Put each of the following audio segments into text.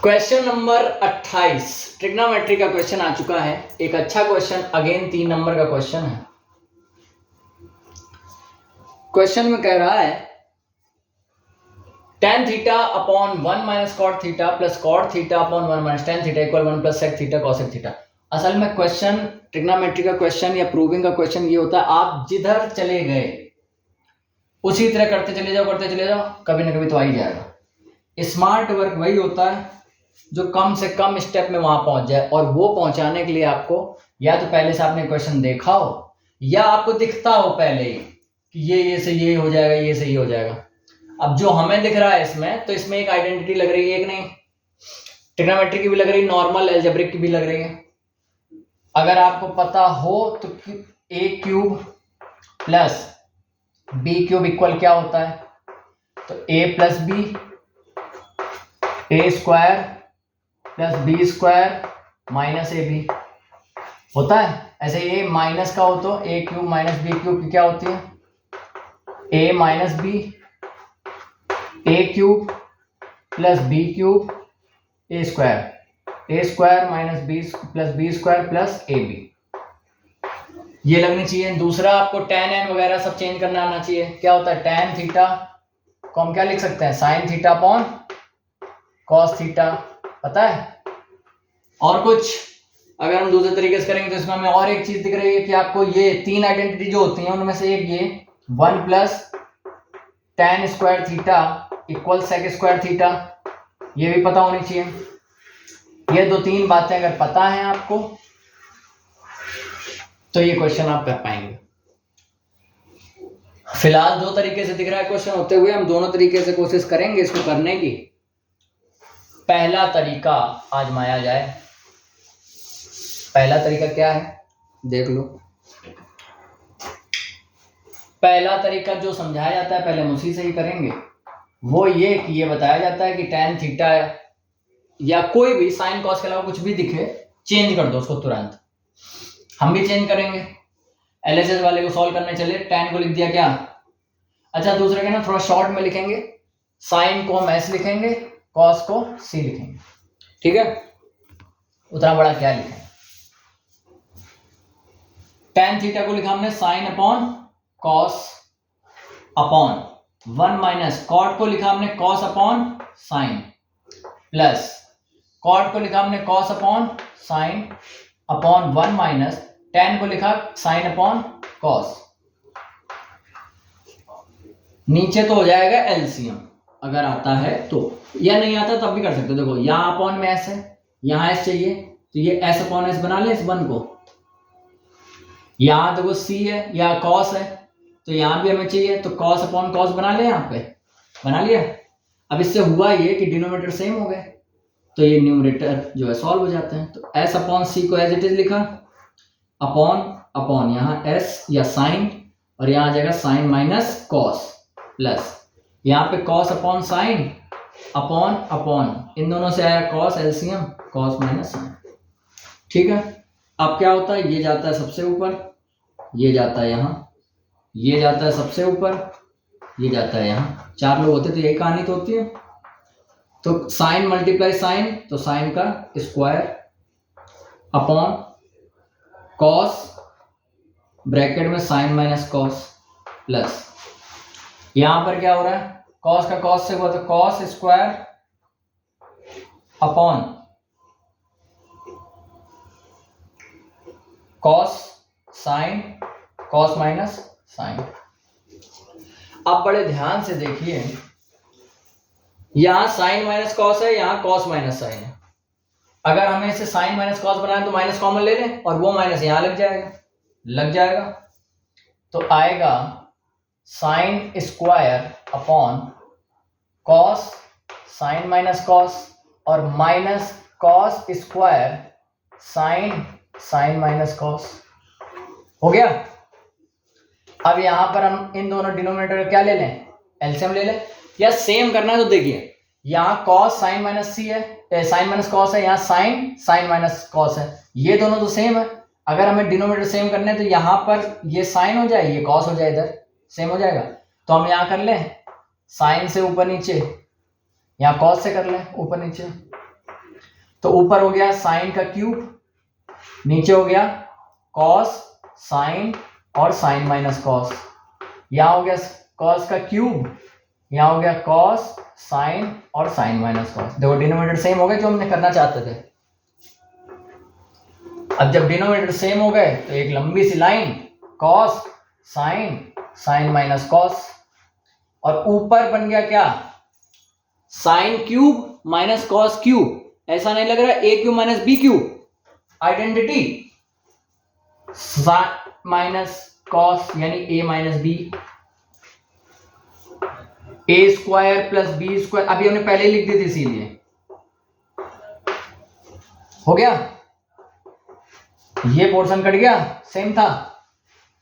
Question number 28 trigonometry का question आ चुका है। एक अच्छा क्वेश्चन, अगेन 3 नंबर का क्वेश्चन है। क्वेश्चन में कह रहा है tan theta upon 1 minus cot theta plus cot theta upon 1 minus tan theta equal 1 plus sec theta cosec theta. असल में क्वेश्चन ट्रिग्नोमेट्री का क्वेश्चन या प्रूविंग का क्वेश्चन ये होता है, आप जिधर चले गए उसी तरह करते चले जाओ, कभी ना कभी तो आ ही जाएगा। स्मार्ट वर्क वही होता है जो कम से कम स्टेप में वहां पहुंच जाए, और वो पहुंचाने के लिए आपको या तो पहले से आपने क्वेश्चन देखा हो या आपको दिखता हो पहले ही कि ये से ये हो जाएगा, ये से ये हो जाएगा। अब जो हमें दिख रहा है इसमें, तो इसमें एक आइडेंटिटी लग रही है, एक नहीं, ट्रिग्नोमेट्री की भी लग रही है, नॉर्मल अलजेब्रिक की भी लग रही है। अगर आपको पता हो तो a cube plus B cube equal क्या होता है, तो a plus B, A square plus B square minus A B होता है। ऐसे ये माइनस का हो तो A cube minus B cube की क्या होती है, A minus B, A cube plus B cube A square minus B plus B square plus A B, ये लगनी चाहिए। दूसरा, आपको tan n वगैरह सब चेंज करना आना चाहिए। क्या होता है tan थीटा को हम क्या लिख सकते हैं, sine theta upon cos theta, पता है। और कुछ अगर हम दूसरे तरीके से करेंगे तो इसमें हमें और एक चीज दिख रही है कि आपको ये 3 आइडेंटिटी जो होती हैं उनमें से एक ये 1 plus tan square theta equal sec square theta, ये भी पता होनी चाहिए। ये 2-3 बातें अगर पता है आपको तो ये क्वेश्चन आप कर पाएंगे। फिलहाल 2 तरीके से दिख रहा है क्वेश्चन होते हुए, हम दोनों तरीके से कोशिश करेंगे इसको करने की। पहला तरीका आजमाया जाए। पहला तरीका क्या है देख लो। पहला तरीका जो समझाया जाता है पहले हम उसी से ही करेंगे। वो ये कि ये बताया जाता है कि tan थीटा या कोई भी साइन कॉस के अलावा कुछ भी दिखे, चेंज कर दो उसको तुरंत। हम भी चेंज करेंगे। एलएचएस वाले को सॉल्व करने चले, tan को लिख दिया क्या, अच्छा दूसरे के ना थोड़ा शॉर्ट में लिखेंगे, साइन को हम s लिखेंगे, कॉस को c लिखेंगे, ठीक है। उतना बड़ा क्या लिखें, tan थीटा को लिखा हमने sine upon cos upon 1 minus cot को लिखा हमने cos upon sine plus cot को लिखा हमने cos upon sine upon 1 minus tan को लिखा साइन अपॉन कॉस। नीचे तो हो जाएगा एलसीएम अगर आता है तो, या नहीं आता तब भी कर सकते हो। देखो यहाँ अपॉन में s है, यहाँ s चाहिए तो ये s अपॉन s बना ले इस 1 को। यहाँ देखो c है या cos है तो यहाँ भी हमें चाहिए, तो cos अपॉन cos बना ले, यहाँ पे बना लिया। अब इससे हुआ ये कि डिनोमिनेटर सेम हो गए तो ये न्यूमरेटर जो है सॉल्व हो जाते हैं। तो s अपॉन c को एज इट इज लिखा, अपॉन अपॉन यहाँ s या साइन, और यहाँ आ जाएगा साइन माइनस कॉस प्लस यहाँ पे cos upon sine upon upon इन दोनों से आया cos, LCM cos minus sine, ठीक है। अब क्या होता है, ये जाता है सबसे ऊपर, ये जाता है यहाँ, ये जाता है सबसे ऊपर, ये जाता है यहाँ। 4 लोग होते तो यही कहानी तो होती है। तो साइन मल्टीप्लाई साइन, तो साइन का स्क्वायर अपॉन कॉस ब्रैकेट में साइन माइनस कॉस प्लस यहां पर क्या हो रहा है, कॉस का कॉस से हुआ तो cos square upon cos sine cos minus sine. अब बड़े ध्यान से देखिए, यहां साइन माइनस कॉस है, यहां कॉस माइनस साइन है। अगर हमें इसे साइन माइनस कॉस बनाए तो माइनस कॉमन ले लें और वो माइनस यहां लग जाएगा तो आएगा sine square upon cos sine minus cos और minus cos square sine sine minus cos हो गया। अब यहां पर हम इन दोनों डिनोमिनेटर का क्या ले लें, एलसीएम ले लें, या सेम करना है तो देखिए यहां कॉस साइन माइनस सी है, साइन माइनस कॉस है, यहाँ साइन साइन माइनस कॉस है, ये दोनों तो सेम है। अगर हमें डिनोमिनेटर सेम करने हैं तो यहाँ पर ये साइन हो जाए, ये कॉस हो जाए, इधर सेम हो जाएगा। तो हम यहाँ कर लें साइन से ऊपर नीचे, यहाँ कॉस से कर लें ऊपर नीचे, तो ऊपर हो गया साइन का क्यूब, नीचे हो गया कॉस साइन और साइन माइनस कॉस, यहां हो गया कॉस का क्यूब, यहां हो गया कॉस साइन और साइन माइनस कॉस। देखो डिनोमिनेटर सेम हो गए जो हमने करना चाहते थे। अब जब डिनोमिनेटर सेम हो गए तो एक लंबी सी line cos sine sine minus cos, और ऊपर बन गया क्या, sine cube minus cos cube. ऐसा नहीं लग रहा है, A cube minus B cube, identity minus cos यानी A minus B, A square plus B square, अभी हमने पहले लिख दी थी इसीलिए हो गया, ये पोर्शन कट गया, सेम था।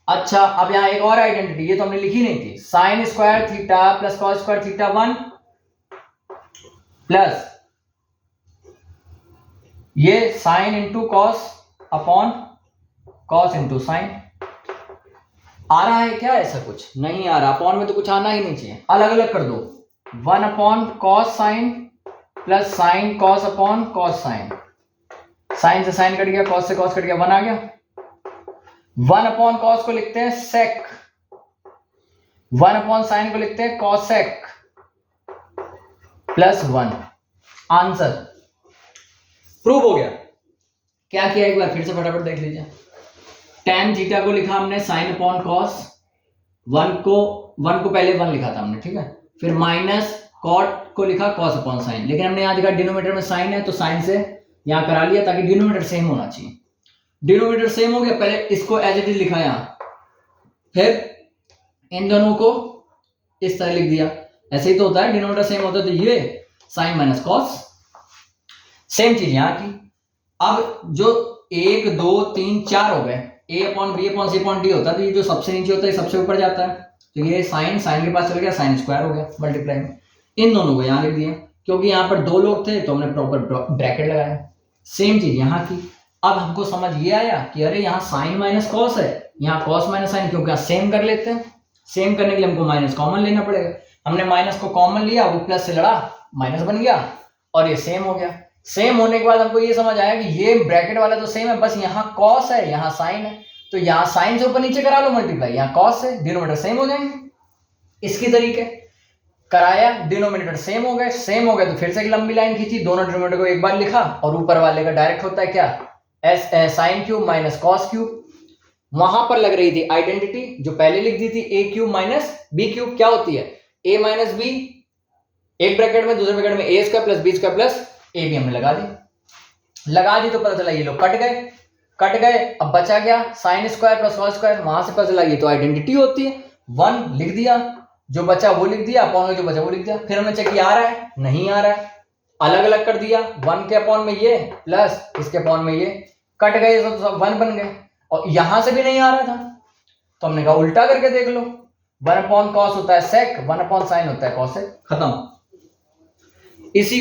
अच्छा अब यहां एक और आइडेंटिटी, ये तो हमने लिखी नहीं थी, sine square theta plus cos square theta 1 plus ये sine into cos upon cos into sine. आ रहा है क्या, ऐसा कुछ नहीं आ रहा, अपॉन में तो कुछ आना ही नहीं चाहिए, अलग अलग कर दो, 1 upon cos sine plus sine cos upon cos sine, sine से साइन कट गया, कॉस से कॉस कट गया, 1 आ गया। 1 अपॉन कॉस को लिखते हैं सेक, 1 अपॉन साइन को लिखते हैं कॉसेक प्लस 1, आंसर प्रूव हो गया। क्या किया एक बार फिर से फटाफट देख लीजिए, tan थीटा को लिखा हमने साइन अपॉन कॉस, 1 को पहले 1 लिखा था हमने, ठीक है, फिर माइनस कॉट को लिखा कॉस अपॉन साइन, लेकिन हमने यहां देखा डिनोमिनेटर में साइन है तो साइन से यहां करा लिया ताकि डिनोमिनेटर सेम होना चाहिए। डिनोमिनेटर सेम हो गया, पहले इसको एज इट इज लिखा यहां, फिर इन दोनों को इस तरह लिख दिया, ऐसे ही तो होता है, डिनोमिनेटर सेम होता है तो ये साइन माइनस कॉस, सेम चीज यहां की। अब जो 1 2 3 4 हो गए, a upon B upon C upon D होता है, तो ये जो सबसे नीचे होता है सबसे ऊपर जाता है, तो ये साइन के पास चल गया, साइन स्क्वायर हो गया मल्टीप्लाई में, इन दोनों को यहाँ लिख दिया, क्योंकि यहाँ पर 2 लोग थे तो हमने प्रॉपर ब्रैकेट लगाया। सेम चीज यहाँ की। अब हमको समझ ये आया कि अरे यहाँ साइन माइनस कॉस है, यहाँ कॉस माइनस साइन, क्योंकि सेम कर लेते हैं, सेम करने के लिए हमको माइनस कॉमन लेना पड़ेगा, हमने माइनस को कॉमन लिया, वो प्लस से लड़ा, माइनस बन गया और ये सेम हो गया। सेम होने के बाद हमको ये समझ आया कि ये ब्रैकेट वाला तो सेम है, बस यहाँ कॉस है यहाँ साइन है, तो यहाँ साइन से ऊपर नीचे करा लो मल्टीप्लाई, यहाँ कॉस है, डिनोमिनेटर सेम हो जाएंगे। इसकी तरीके कराया, डिनोमिनेटर सेम हो गए तो फिर से एक लंबी लाइन खींची, दोनों डिनोमिनेटर को एक बार लिखा, और ऊपर वाले का डायरेक्ट होता है क्या, S sign cube minus cos cube. वहां पर लग रही थी आइडेंटिटी जो पहले लिख दी थी, A cube minus B cube, क्या होती है ए माइनस बी, एक ब्रैकेट में, दूसरे ब्रैकेट में A square plus B square plus A भी हमने लगा दी तो पता चला ये लोग कट गए, अब बचा क्या sine square plus cos square, वहां से पता चला ये तो आइडेंटिटी होती है, 1 लिख दिया, जो बचा वो लिख दिया, अपॉन में जो बचा वो लिख दिया, फिर हमने चेक किया आ रहा है, नहीं आ रहा है, अलग अलग कर दिया, 1 के अपॉन में ये प्लस इसके अपॉन में ये, कट गए तो सब 1 बन गए, और यहां से भी नहीं आ रहा था तो हमने कहा उल्टा करके देख लो, 1 अपॉन कॉस होता है सेक, 1 अपॉन साइन होता है कॉसेक, खत्म। इसी